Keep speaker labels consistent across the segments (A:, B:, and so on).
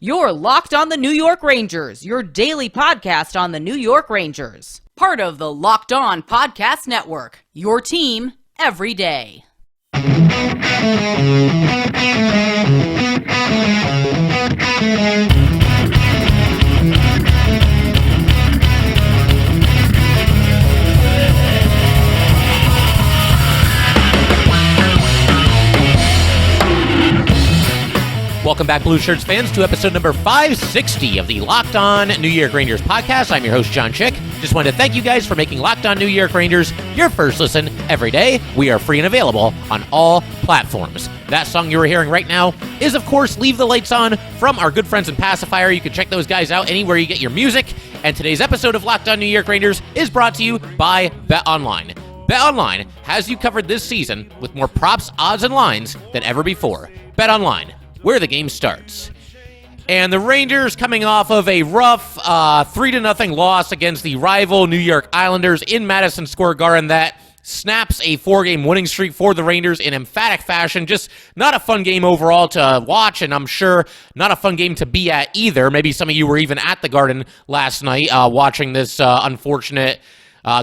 A: You're Locked on the New York Rangers, your daily podcast on the New York Rangers. Part of the Locked On Podcast Network, your team every day.
B: Welcome back, Blue Shirts fans, to episode number 560 of the Locked On New York Rangers podcast. I'm your host, John Chick. Just wanted to thank you guys for making Locked On New York Rangers your first listen every day. We are free and available on all platforms. That song you are hearing right now is, of course, Leave the Lights On from our good friends in Passafire. You can check those guys out anywhere you get your music. And today's episode of Locked On New York Rangers is brought to you by BetOnline. BetOnline has you covered this season with more props, odds, and lines than ever before. BetOnline, where the game starts. And the Rangers coming off of a rough 3-0 loss against the rival New York Islanders in Madison Square Garden that snaps a 4-game winning streak for the Rangers in emphatic fashion. Just not a fun game overall to watch, and I'm sure not a fun game to be at either. Maybe some of you were even at the Garden last night watching this unfortunate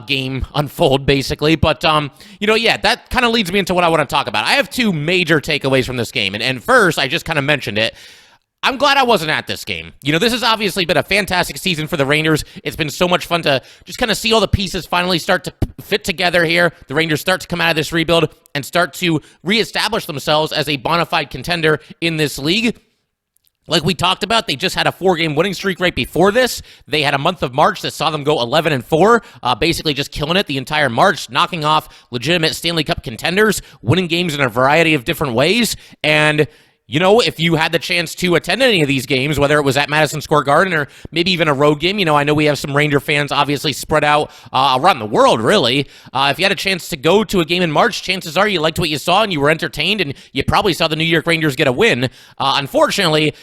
B: game unfold, basically. But, that kind of leads me into what I want to talk about. I have two major takeaways from this game. And first, I just kind of mentioned it. I'm glad I wasn't at this game. This has obviously been a fantastic season for the Rangers. It's been so much fun to just kind of see all the pieces finally start to fit together here. The Rangers start to come out of this rebuild and start to reestablish themselves as a bona fide contender in this league. Like we talked about, they just had a 4-game winning streak right before this. They had a month of March that saw them go 11-4, basically just killing it the entire March, knocking off legitimate Stanley Cup contenders, winning games in a variety of different ways. And if you had the chance to attend any of these games, whether it was at Madison Square Garden or maybe even a road game, I know we have some Ranger fans obviously spread out around the world, really. If you had a chance to go to a game in March, chances are you liked what you saw and you were entertained and you probably saw the New York Rangers get a win. Unfortunately,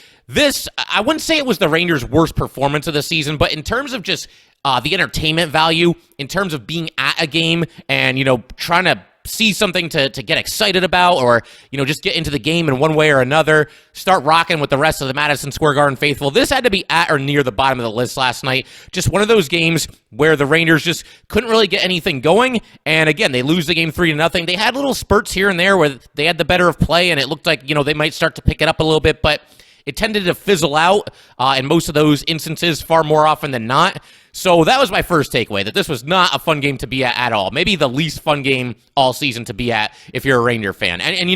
B: I wouldn't say it was the Rangers' worst performance of the season, but in terms of just the entertainment value, in terms of being at a game and, trying to see something to get excited about or, just get into the game in one way or another, start rocking with the rest of the Madison Square Garden faithful. This had to be at or near the bottom of the list last night. Just one of those games where the Rangers just couldn't really get anything going. And again, they lose the game 3-0. They had little spurts here and there where they had the better of play and it looked like, they might start to pick it up a little bit, but it tended to fizzle out in most of those instances far more often than not. So that was my first takeaway, that this was not a fun game to be at all. Maybe the least fun game all season to be at if you're a Ranger fan. And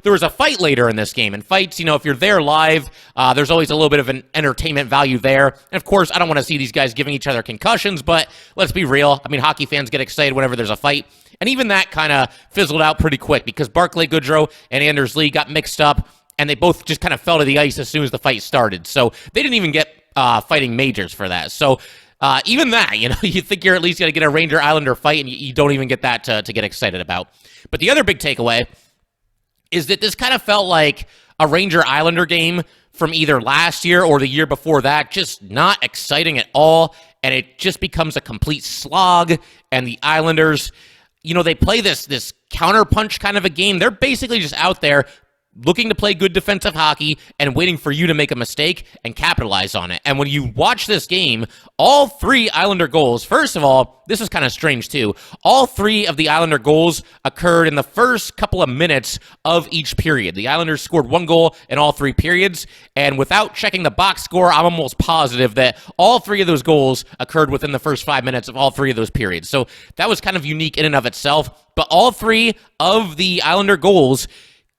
B: there was a fight later in this game. And fights, if you're there live, there's always a little bit of an entertainment value there. And of course, I don't want to see these guys giving each other concussions, but let's be real. Hockey fans get excited whenever there's a fight. And even that kind of fizzled out pretty quick because Barclay Goodrow and Anders Lee got mixed up. And they both just kind of fell to the ice as soon as the fight started. So they didn't even get fighting majors for that. So even that, you think you're at least going to get a Ranger-Islander fight, and you don't even get that to get excited about. But the other big takeaway is that this kind of felt like a Ranger-Islander game from either last year or the year before that. Just not exciting at all, and it just becomes a complete slog. And the Islanders, they play this counterpunch kind of a game. They're basically just out there looking to play good defensive hockey and waiting for you to make a mistake and capitalize on it. And when you watch this game, all 3 Islander goals, first of all, this is kind of strange too, all 3 of the Islander goals occurred in the first couple of minutes of each period. The Islanders scored 1 goal in all 3 periods, and without checking the box score, I'm almost positive that all 3 of those goals occurred within the first 5 minutes of all 3 of those periods. So that was kind of unique in and of itself, but all 3 of the Islander goals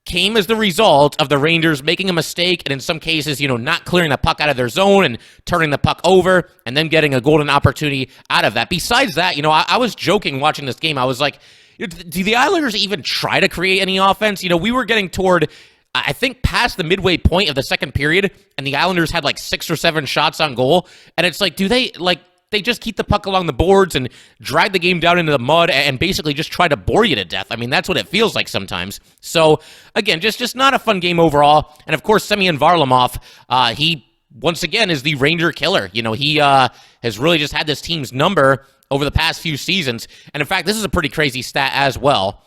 B: came as the result of the Rangers making a mistake and in some cases, not clearing the puck out of their zone and turning the puck over and then getting a golden opportunity out of that. Besides that, I was joking watching this game. I was like, do the Islanders even try to create any offense? We were getting toward, I think, past the midway point of the second period, and the Islanders had like 6 or 7 shots on goal. And it's like, do they, they just keep the puck along the boards and drag the game down into the mud and basically just try to bore you to death? That's what it feels like sometimes. So, again, just not a fun game overall. And, of course, Semyon Varlamov, he, once again, is the Ranger killer. He has really just had this team's number over the past few seasons. And, in fact, this is a pretty crazy stat as well.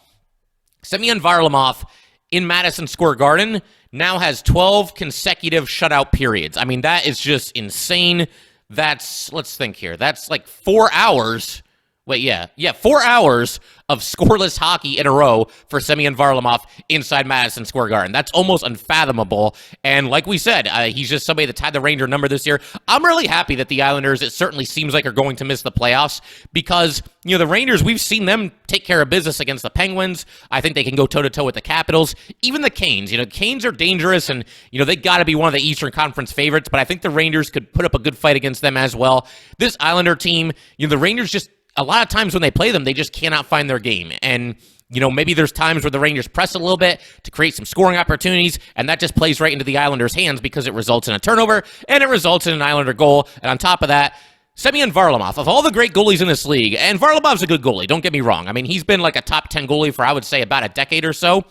B: Simeon Varlimov in Madison Square Garden now has 12 consecutive shutout periods. I mean, that is just insane. That's, let's think here, that's like 4 hours. Wait, yeah, 4 hours of scoreless hockey in a row for Semyon Varlamov inside Madison Square Garden. That's almost unfathomable. And like we said, he's just somebody that's had the Ranger number this year. I'm really happy that the Islanders, it certainly seems like, are going to miss the playoffs because, you know, the Rangers, we've seen them take care of business against the Penguins. I think they can go toe-to-toe with the Capitals. Even the Canes. You know, Canes are dangerous, and, you know, they got to be one of the Eastern Conference favorites, but I think the Rangers could put up a good fight against them as well. This Islander team, you know, the Rangers just, a lot of times when they play them, they just cannot find their game. And, you know, maybe there's times where the Rangers press a little bit to create some scoring opportunities, and that just plays right into the Islanders' hands because it results in a turnover, and it results in an Islander goal. And on top of that, Semyon Varlamov, of all the great goalies in this league, and Varlamov's a good goalie, don't get me wrong. I mean, he's been like a top 10 goalie for, I would say, about a decade or so.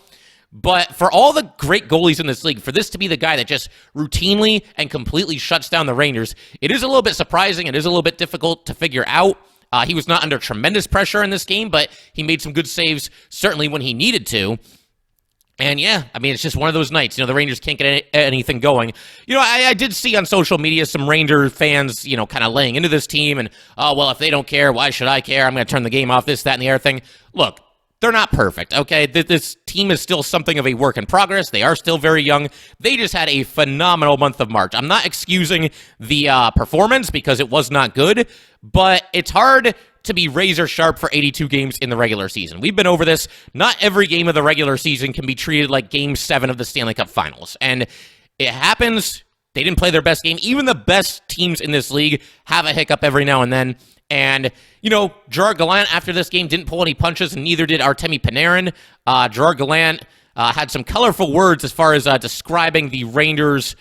B: But for all the great goalies in this league, for this to be the guy that just routinely and completely shuts down the Rangers, it is a little bit surprising. It is a little bit difficult to figure out. He was not under tremendous pressure in this game, but he made some good saves, certainly when he needed to. And yeah, I mean, it's just one of those nights. You know, the Rangers can't get anything going. You know, I did see on social media some Ranger fans, you know, kind of laying into this team and, oh, well, if they don't care, why should I care? I'm going to turn the game off, this, that, and the other thing. Look, they're not perfect, okay? This team is still something of a work in progress. They are still very young. They just had a phenomenal month of March. I'm not excusing the performance because it was not good, but it's hard to be razor sharp for 82 games in the regular season. We've been over this. Not every game of the regular season can be treated like Game 7 of the Stanley Cup Finals. And it happens. They didn't play their best game. Even the best teams in this league have a hiccup every now and then. And, you know, Gerard Gallant after this game didn't pull any punches, and neither did Artemi Panarin. Gerard Gallant had some colorful words as far as describing the Rangers'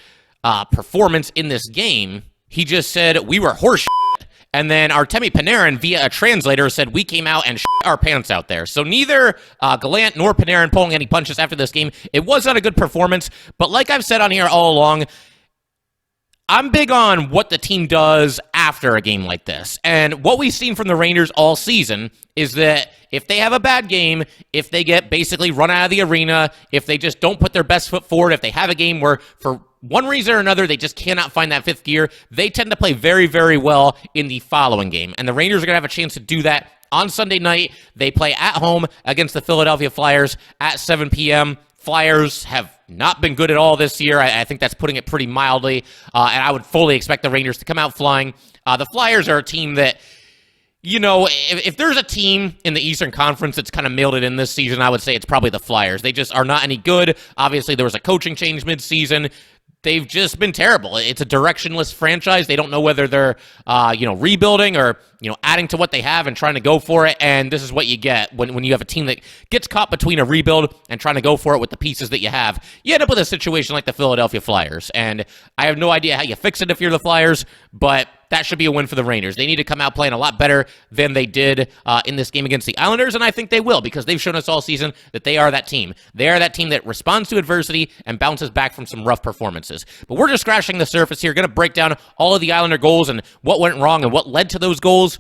B: performance in this game. He just said, "We were horse shit." And then Artemi Panarin, via a translator, said, "We came out and shit our pants out there." So neither Gallant nor Panarin pulling any punches after this game. It was not a good performance, but like I've said on here all along, I'm big on what the team does after a game like this. And what we've seen from the Rangers all season is that if they have a bad game, if they get basically run out of the arena, if they just don't put their best foot forward, if they have a game where for one reason or another they just cannot find that fifth gear, they tend to play very, very well in the following game. And the Rangers are going to have a chance to do that on Sunday night. They play at home against the Philadelphia Flyers at 7 p.m. Flyers have not been good at all this year. I think that's putting it pretty mildly, and I would fully expect the Rangers to come out flying. The Flyers are a team that, you know, if there's a team in the Eastern Conference that's kind of mailed it in this season, I would say it's probably the Flyers. They just are not any good. Obviously, there was a coaching change mid-season. They've just been terrible. It's a directionless franchise. They don't know whether they're, rebuilding or, adding to what they have and trying to go for it. And this is what you get when you have a team that gets caught between a rebuild and trying to go for it with the pieces that you have. You end up with a situation like the Philadelphia Flyers. And I have no idea how you fix it if you're the Flyers, but that should be a win for the Rangers. They need to come out playing a lot better than they did in this game against the Islanders, and I think they will because they've shown us all season that they are that team. They are that team that responds to adversity and bounces back from some rough performances. But we're just scratching the surface here. Going to break down all of the Islander goals and what went wrong and what led to those goals.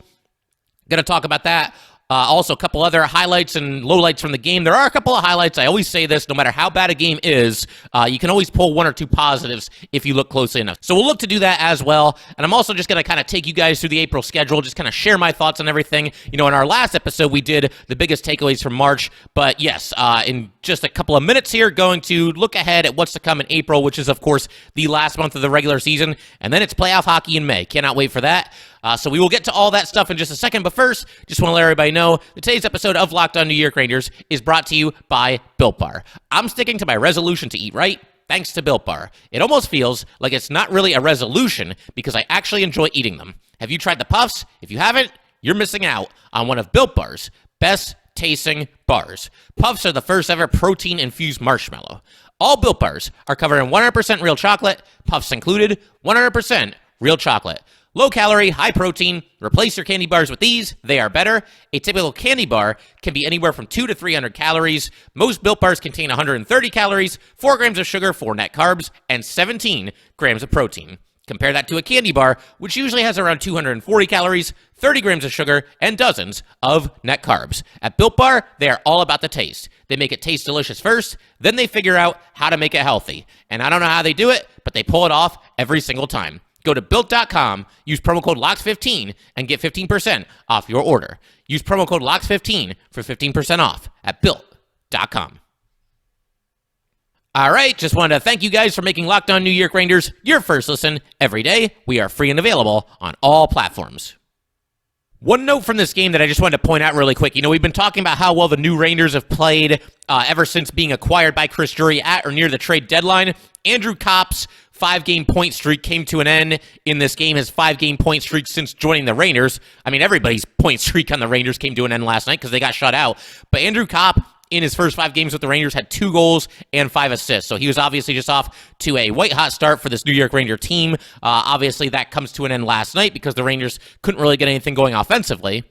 B: Going to talk about that. Also, a couple other highlights and lowlights from the game. There are a couple of highlights. I always say this, no matter how bad a game is, you can always pull one or two positives if you look closely enough. So we'll look to do that as well. And I'm also just going to kind of take you guys through the April schedule, just kind of share my thoughts on everything. In our last episode, we did the biggest takeaways from March. But yes, in just a couple of minutes here, going to look ahead at what's to come in April, which is, of course, the last month of the regular season. And then it's playoff hockey in May. Cannot wait for that. So we will get to all that stuff in just a second. But first, just want to let everybody know that today's episode of Locked On New York Rangers is brought to you by Built Bar. I'm sticking to my resolution to eat right, thanks to Built Bar. It almost feels like it's not really a resolution because I actually enjoy eating them. Have you tried the Puffs? If you haven't, you're missing out on one of Built Bar's best tasting bars. Puffs are the first ever protein-infused marshmallow. All Built Bars are covered in 100% real chocolate, Puffs included, 100% real chocolate. Low calorie, high protein. Replace your candy bars with these. They are better. A typical candy bar can be anywhere from 200 to 300 calories. Most Built Bars contain 130 calories, 4 grams of sugar, 4 net carbs, and 17 grams of protein. Compare that to a candy bar, which usually has around 240 calories, 30 grams of sugar, and dozens of net carbs. At Built Bar, they are all about the taste. They make it taste delicious first, then they figure out how to make it healthy. And I don't know how they do it, but they pull it off every single time. Go to Built.com, use promo code LOCKS15, and get 15% off your order. Use promo code LOCKS15 for 15% off at Built.com. All right, just wanted to thank you guys for making Locked On New York Rangers your first listen every day. We are free and available on all platforms. One note from this game that I just wanted to point out really quick. We've been talking about how well the new Rangers have played ever since being acquired by Chris Drury at or near the trade deadline. Andrew Kopp's 5-game point streak came to an end in this game. His 5-game point streak since joining the Rangers. I mean, everybody's point streak on the Rangers came to an end last night because they got shut out. But Andrew Kopp, in his first 5 games with the Rangers, had 2 goals and 5 assists. So he was obviously just off to a white-hot start for this New York Ranger team. Obviously, that comes to an end last night because the Rangers couldn't really get anything going offensively.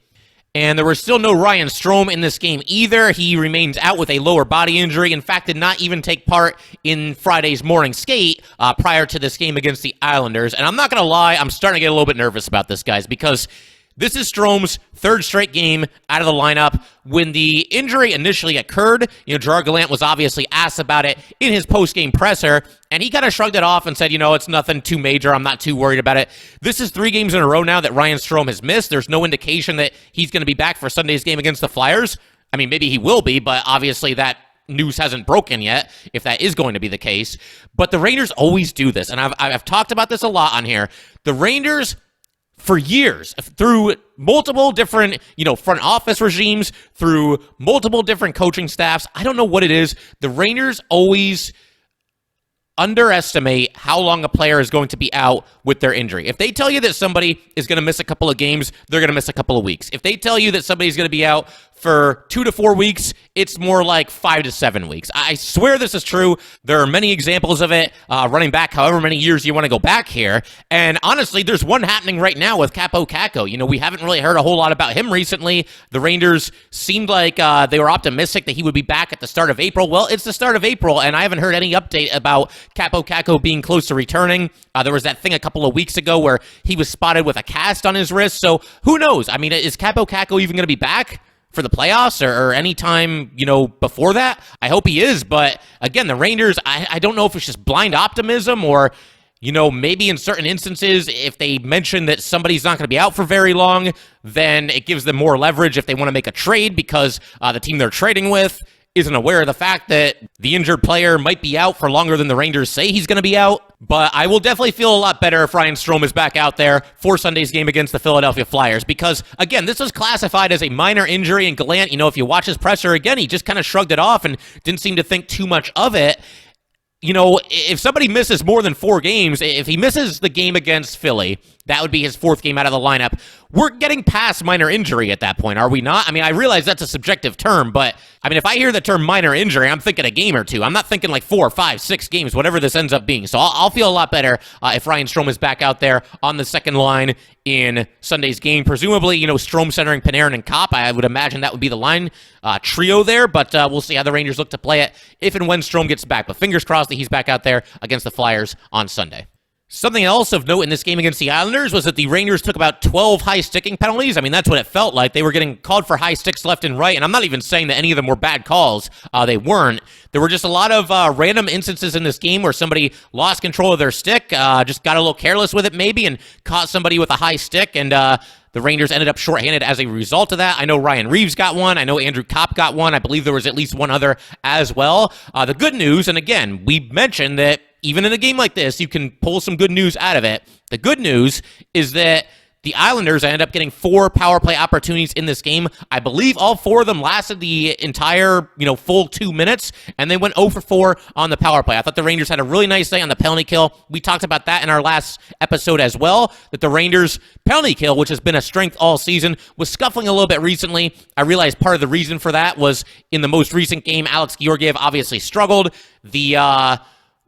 B: And there was still no Ryan Strome in this game either. He remains out with a lower body injury. In fact, did not even take part in Friday's morning skate prior to this game against the Islanders. And I'm not going to lie, I'm starting to get a little bit nervous about this, guys, because this is Strome's 3rd straight game out of the lineup. When the injury initially occurred, Gerard Gallant was obviously asked about it in his post-game presser, and he kind of shrugged it off and said, it's nothing too major. I'm not too worried about it. This is 3 games in a row now that Ryan Strome has missed. There's no indication that he's going to be back for Sunday's game against the Flyers. I mean, maybe he will be, but obviously that news hasn't broken yet, if that is going to be the case. But the Rangers always do this, and I've talked about this a lot on here. The Rangers, for years, through multiple different, front office regimes, through multiple different coaching staffs, I don't know what it is, the Rangers always underestimate how long a player is going to be out with their injury. If they tell you that somebody is going to miss a couple of games, they're going to miss a couple of weeks. If they tell you that somebody's going to be out for 2 to 4 weeks, it's more like 5 to 7 weeks. I swear this is true. There are many examples of it, running back however many years you want to go back here. And honestly, there's one happening right now with Kaapo Kakko. We haven't really heard a whole lot about him recently. The Rangers seemed like they were optimistic that he would be back at the start of April. Well, it's the start of April, and I haven't heard any update about Kaapo Kakko being close to returning. There was that thing a couple of weeks ago where he was spotted with a cast on his wrist. So who knows? I mean, is Kaapo Kakko even going to be back for the playoffs or any time, before that? I hope he is. But again, the Rangers, I don't know if it's just blind optimism or, maybe in certain instances, if they mention that somebody's not going to be out for very long, then it gives them more leverage if they want to make a trade because the team they're trading with isn't aware of the fact that the injured player might be out for longer than the Rangers say he's going to be out. But I will definitely feel a lot better if Ryan Strome is back out there for Sunday's game against the Philadelphia Flyers because, again, this was classified as a minor injury, and Gallant, if you watch his presser again, he just kind of shrugged it off and didn't seem to think too much of it. If somebody misses more than 4 games, if he misses the game against Philly, that would be his 4th game out of the lineup. We're getting past minor injury at that point, are we not? I mean, I realize that's a subjective term, but I mean, if I hear the term minor injury, I'm thinking a game or 2. I'm not thinking like 4, 5, 6 games, whatever this ends up being. So I'll feel a lot better if Ryan Strome is back out there on the second line in Sunday's game. Presumably, Strome centering Panarin and Kopp. I would imagine that would be the line trio there, but we'll see how the Rangers look to play it if and when Strome gets back. But fingers crossed that he's back out there against the Flyers on Sunday. Something else of note in this game against the Islanders was that the Rangers took about 12 high-sticking penalties. I mean, that's what it felt like. They were getting called for high sticks left and right, and I'm not even saying that any of them were bad calls. They weren't. There were just a lot of random instances in this game where somebody lost control of their stick, just got a little careless with it maybe, and caught somebody with a high stick, and the Rangers ended up shorthanded as a result of that. I know Ryan Reeves got one. I know Andrew Kopp got one. I believe there was at least one other as well. The good news, and again, we mentioned that even in a game like this, you can pull some good news out of it. The good news is that the Islanders ended up getting 4 power play opportunities in this game. I believe all 4 of them lasted the entire, full 2 minutes, and they went 0 for 4 on the power play. I thought the Rangers had a really nice day on the penalty kill. We talked about that in our last episode as well, that the Rangers' penalty kill, which has been a strength all season, was scuffling a little bit recently. I realized part of the reason for that was in the most recent game, Alex Georgiev obviously struggled. The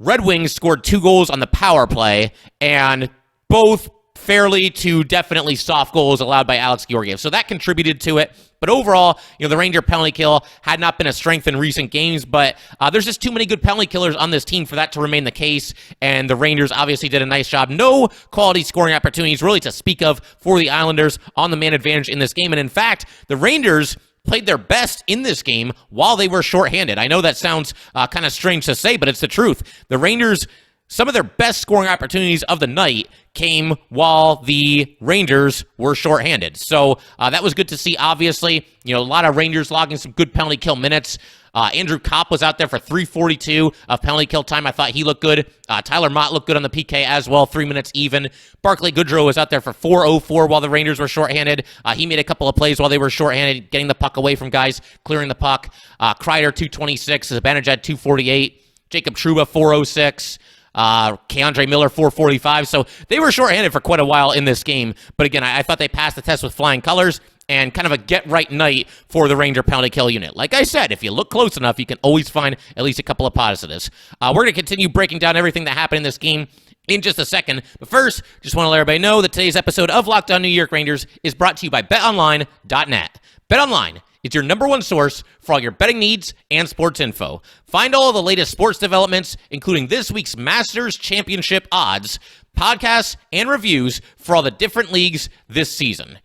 B: Red Wings scored 2 goals on the power play, and both fairly to definitely soft goals allowed by Alex Georgiev. So that contributed to it. But overall, the Ranger penalty kill had not been a strength in recent games, but there's just too many good penalty killers on this team for that to remain the case, and the Rangers obviously did a nice job. No quality scoring opportunities really to speak of for the Islanders on the man advantage in this game, and in fact, the Rangers played their best in this game while they were shorthanded. I know that sounds kind of strange to say, but it's the truth. The Rangers, some of their best scoring opportunities of the night came while the Rangers were shorthanded. So that was good to see, obviously. A lot of Rangers logging some good penalty kill minutes. Andrew Kopp was out there for 3:42 of penalty kill time. I thought he looked good. Tyler Mott looked good on the PK as well, 3 minutes even. Barclay Goodrow was out there for 4:04 while the Rangers were shorthanded. He made a couple of plays while they were shorthanded, getting the puck away from guys, clearing the puck. Kreider, 2:26. Zibanejad, 2:48. Jacob Trouba, 4:06. Keandre Miller, 4:45. So they were shorthanded for quite a while in this game. But again, I thought they passed the test with flying colors, and kind of a get-right night for the Ranger penalty kill unit. Like I said, if you look close enough, you can always find at least a couple of positives. We're going to continue breaking down everything that happened in this game in just a second. But first, just want to let everybody know that today's episode of Locked On New York Rangers is brought to you by BetOnline.net. BetOnline is your number one source for all your betting needs and sports info. Find all of the latest sports developments, including this week's Masters Championship odds, podcasts, and reviews for all the different leagues this season.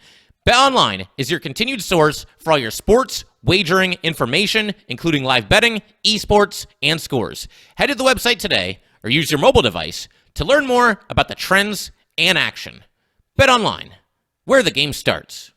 B: BetOnline is your continued source for all your sports wagering information, including live betting, esports, and scores. Head to the website today or use your mobile device to learn more about the trends and action. BetOnline, where the game starts.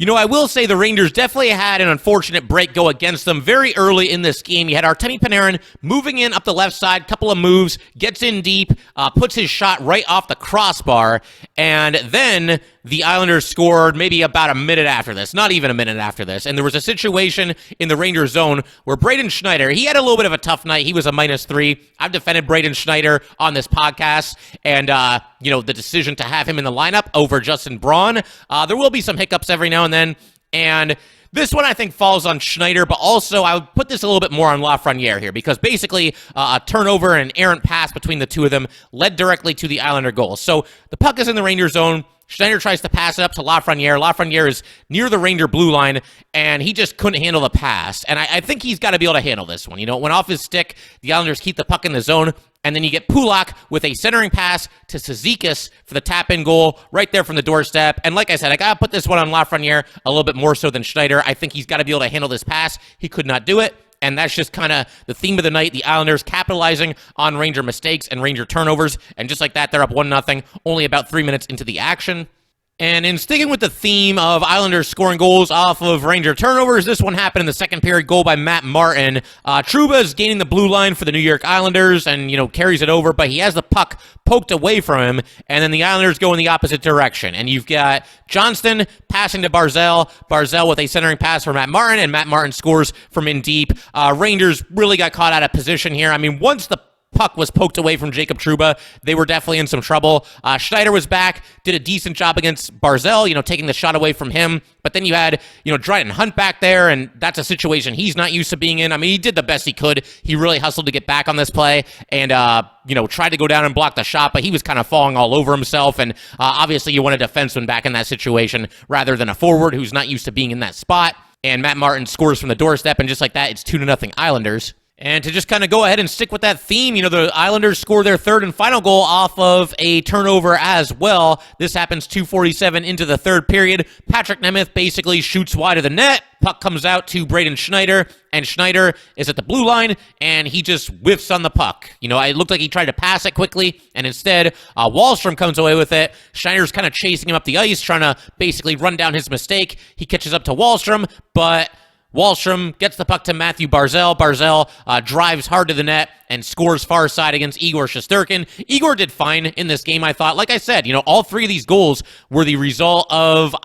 B: I will say the Rangers definitely had an unfortunate break go against them very early in this game. You had Artemi Panarin moving in up the left side, couple of moves, gets in deep, puts his shot right off the crossbar, and then the Islanders scored maybe about a minute after this, not even a minute after this, and there was a situation in the Rangers zone where Braden Schneider, he had a little bit of a tough night. He was a -3. I've defended Braden Schneider on this podcast, and the decision to have him in the lineup over Justin Braun. There will be some hiccups every now and then, and this one I think falls on Schneider, but also I would put this a little bit more on Lafreniere here, because basically a turnover and an errant pass between the two of them led directly to the Islander goal. So the puck is in the Ranger zone. Schneider tries to pass it up to Lafreniere. Lafreniere is near the Ranger blue line, and he just couldn't handle the pass. And I think he's got to be able to handle this one. It went off his stick. The Islanders keep the puck in the zone, and then you get Pulak with a centering pass to Cizikas for the tap-in goal right there from the doorstep. And like I said, I got to put this one on Lafreniere a little bit more so than Schneider. I think he's got to be able to handle this pass. He could not do it. And that's just kind of the theme of the night. The Islanders capitalizing on Ranger mistakes and Ranger turnovers. And just like that, they're up 1-0, only about 3 minutes into the action. And in sticking with the theme of Islanders scoring goals off of Ranger turnovers, this one happened in the second period, goal by Matt Martin. Trouba is gaining the blue line for the New York Islanders and, carries it over, but he has the puck poked away from him, and then the Islanders go in the opposite direction. And you've got Johnston passing to Barzal, Barzal with a centering pass for Matt Martin, and Matt Martin scores from in deep. Rangers really got caught out of position here. I mean, once the puck was poked away from Jacob Trouba, they were definitely in some trouble. Schneider was back, did a decent job against Barzal, taking the shot away from him. But then you had, Dryden Hunt back there, and that's a situation he's not used to being in. I mean, he did the best he could. He really hustled to get back on this play and, tried to go down and block the shot, but he was kind of falling all over himself. And obviously you want a defenseman back in that situation rather than a forward who's not used to being in that spot. And Matt Martin scores from the doorstep, and just like that, it's 2-0 Islanders. And to just kind of go ahead and stick with that theme, the Islanders score their third and final goal off of a turnover as well. This happens 2:47 into the third period. Patrick Nemeth basically shoots wide of the net. Puck comes out to Braden Schneider, and Schneider is at the blue line, and he just whiffs on the puck. It looked like he tried to pass it quickly, and instead, Wahlstrom comes away with it. Schneider's kind of chasing him up the ice, trying to basically run down his mistake. He catches up to Wahlstrom, but Wahlstrom gets the puck to Matthew Barzal. Barzal drives hard to the net and scores far side against Igor Shesterkin. Igor did fine in this game, I thought. Like I said, all three of these goals were the result of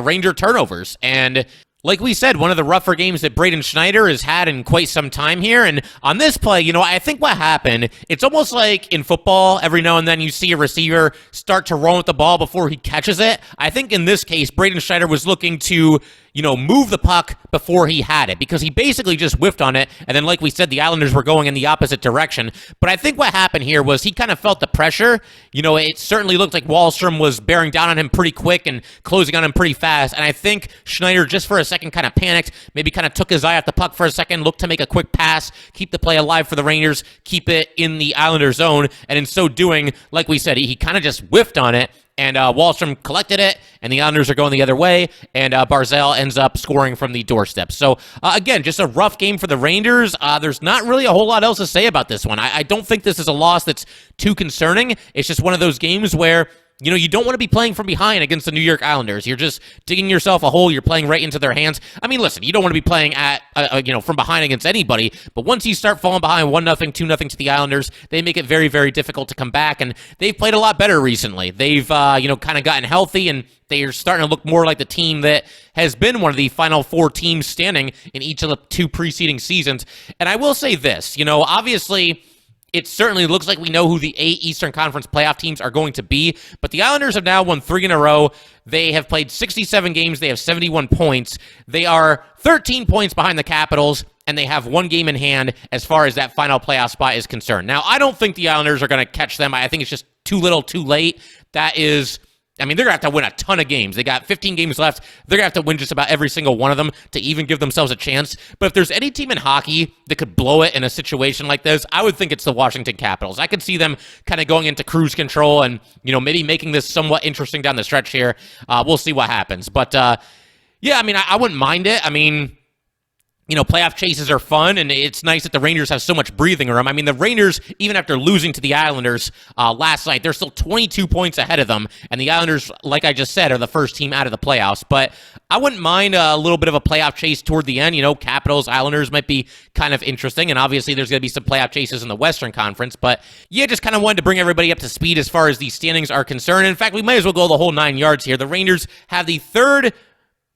B: Ranger turnovers. And like we said, one of the rougher games that Braden Schneider has had in quite some time here. And on this play, I think what happened, it's almost like in football, every now and then you see a receiver start to run with the ball before he catches it. I think in this case, Braden Schneider was looking to, move the puck before he had it, because he basically just whiffed on it, and then like we said, the Islanders were going in the opposite direction. But I think what happened here was he kind of felt the pressure. It certainly looked like Wahlstrom was bearing down on him pretty quick and closing on him pretty fast, and I think Schneider just for a second kind of panicked, maybe kind of took his eye off the puck for a second, looked to make a quick pass, keep the play alive for the Rangers, keep it in the Islanders' zone, and in so doing, like we said, he kind of just whiffed on it, and Wahlstrom collected it, and the Islanders are going the other way, and Barzal ends up scoring from the doorstep. So, again, just a rough game for the Rangers. There's not really a whole lot else to say about this one. I don't think this is a loss that's too concerning. It's just one of those games where you don't want to be playing from behind against the New York Islanders. You're just digging yourself a hole. You're playing right into their hands. I mean, listen, you don't want to be playing at, from behind against anybody, but once you start falling behind 1-0, 2-0 to the Islanders, they make it very, very difficult to come back, and they've played a lot better recently. They've, kind of gotten healthy, and they're starting to look more like the team that has been one of the Final Four teams standing in each of the two preceding seasons. And I will say this, obviously, it certainly looks like we know who the 8 Eastern Conference playoff teams are going to be, but the Islanders have now won 3 in a row. They have played 67 games. They have 71 points. They are 13 points behind the Capitals, and they have 1 game in hand as far as that final playoff spot is concerned. Now, I don't think the Islanders are going to catch them. I think it's just too little, too late. They're going to have to win a ton of games. They got 15 games left. They're going to have to win just about every single one of them to even give themselves a chance. But if there's any team in hockey that could blow it in a situation like this, I would think it's the Washington Capitals. I could see them kind of going into cruise control and, maybe making this somewhat interesting down the stretch here. We'll see what happens. But, I wouldn't mind it. Playoff chases are fun, and it's nice that the Rangers have so much breathing room. The Rangers, even after losing to the Islanders last night, they're still 22 points ahead of them, and the Islanders, like I just said, are the first team out of the playoffs. But I wouldn't mind a little bit of a playoff chase toward the end. Capitals, Islanders might be kind of interesting, and obviously there's going to be some playoff chases in the Western Conference. But, just kind of wanted to bring everybody up to speed as far as these standings are concerned. In fact, we might as well go the whole 9 yards here. The Rangers have the third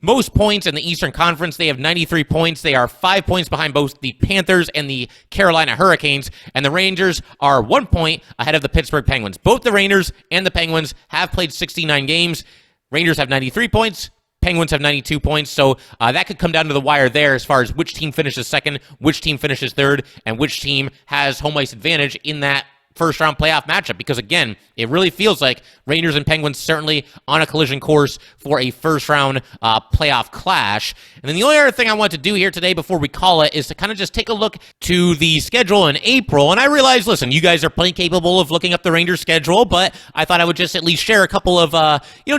B: most points in the Eastern Conference. They have 93 points. They are 5 points behind both the Panthers and the Carolina Hurricanes, and the Rangers are 1 point ahead of the Pittsburgh Penguins. Both the Rangers and the Penguins have played 69 games. Rangers have 93 points. Penguins have 92 points, so that could come down to the wire there as far as which team finishes second, which team finishes third, and which team has home ice advantage in that first-round playoff matchup, because, again, it really feels like Rangers and Penguins certainly on a collision course for a first-round playoff clash. And then the only other thing I want to do here today before we call it is to kind of just take a look to the schedule in April. And I realize, listen, you guys are plenty capable of looking up the Rangers schedule, but I thought I would just at least share a couple of,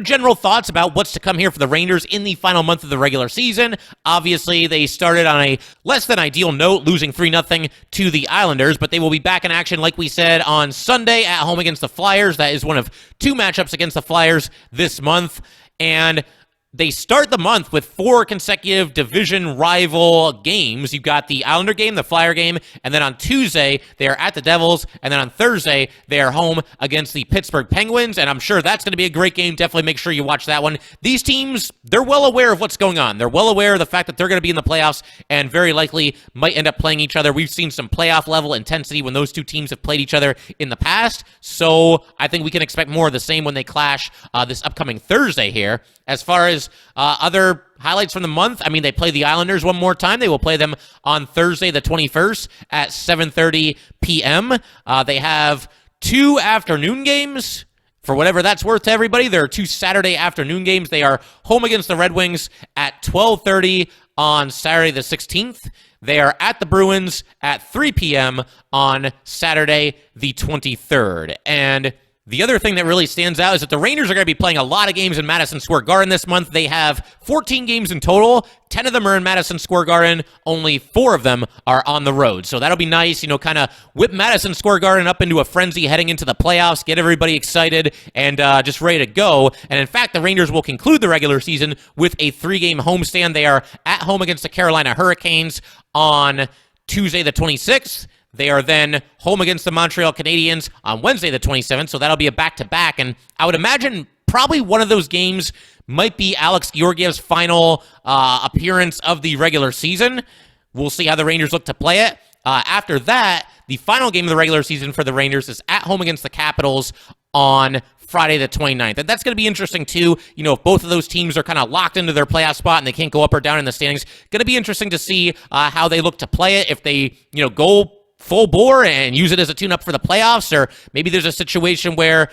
B: general thoughts about what's to come here for the Rangers in the final month of the regular season. Obviously, they started on a less than ideal note, losing 3-0 to the Islanders, but they will be back in action, like we said, on Sunday at home against the Flyers. That is one of 2 matchups against the Flyers this month, and they start the month with 4 consecutive division rival games. You've got the Islander game, the Flyer game, and then on Tuesday, they are at the Devils, and then on Thursday, they are home against the Pittsburgh Penguins, and I'm sure that's going to be a great game. Definitely make sure you watch that one. These teams, they're well aware of what's going on. They're well aware of the fact that they're going to be in the playoffs and very likely might end up playing each other. We've seen some playoff-level intensity when those two teams have played each other in the past, so I think we can expect more of the same when they clash this upcoming Thursday here. As far as other highlights from the month, they play the Islanders one more time. They will play them on Thursday the 21st at 7:30 p.m. They have 2 afternoon games. For whatever that's worth to everybody, there are 2 Saturday afternoon games. They are home against the Red Wings at 12:30 on Saturday the 16th. They are at the Bruins at 3 p.m. on Saturday the 23rd. And the other thing that really stands out is that the Rangers are going to be playing a lot of games in Madison Square Garden this month. They have 14 games in total. 10 of them are in Madison Square Garden. Only 4 of them are on the road. So that'll be nice, kind of whip Madison Square Garden up into a frenzy heading into the playoffs, get everybody excited and just ready to go. And in fact, the Rangers will conclude the regular season with a 3-game homestand. They are at home against the Carolina Hurricanes on Tuesday the 26th. They are then home against the Montreal Canadiens on Wednesday the 27th, so that'll be a back-to-back, and I would imagine probably one of those games might be Alex Georgiev's final appearance of the regular season. We'll see how the Rangers look to play it. After that, the final game of the regular season for the Rangers is at home against the Capitals on Friday the 29th. And that's going to be interesting too. You know, if both of those teams are kind of locked into their playoff spot and they can't go up or down in the standings, going to be interesting to see how they look to play it. If they, go full bore and use it as a tune-up for the playoffs, or maybe there's a situation where,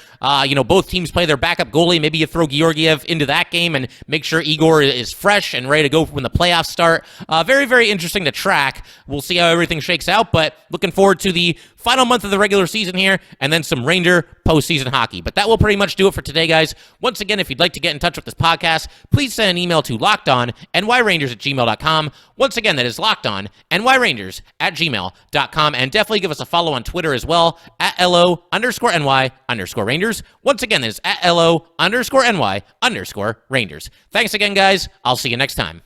B: both teams play their backup goalie. Maybe you throw Georgiev into that game and make sure Igor is fresh and ready to go when the playoffs start. Very, very interesting to track. We'll see how everything shakes out, but looking forward to the final month of the regular season here, and then some Ranger postseason hockey. But that will pretty much do it for today, guys. Once again, if you'd like to get in touch with this podcast, please send an email to lockedonnyrangers@gmail.com. Once again, that is lockedonnyrangers@gmail.com. And definitely give us a follow on Twitter as well, at @LO_NY_Rangers. Once again, that is at @LO_NY_Rangers. Thanks again, guys. I'll see you next time.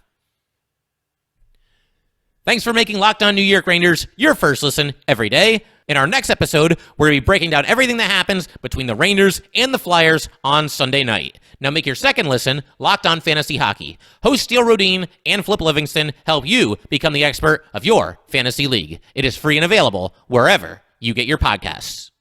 B: Thanks for making Locked On New York Rangers your first listen every day. In our next episode, we're going to be breaking down everything that happens between the Rangers and the Flyers on Sunday night. Now make your second listen Locked On Fantasy Hockey. Hosts Steele Rodine and Flip Livingston help you become the expert of your fantasy league. It is free and available wherever you get your podcasts.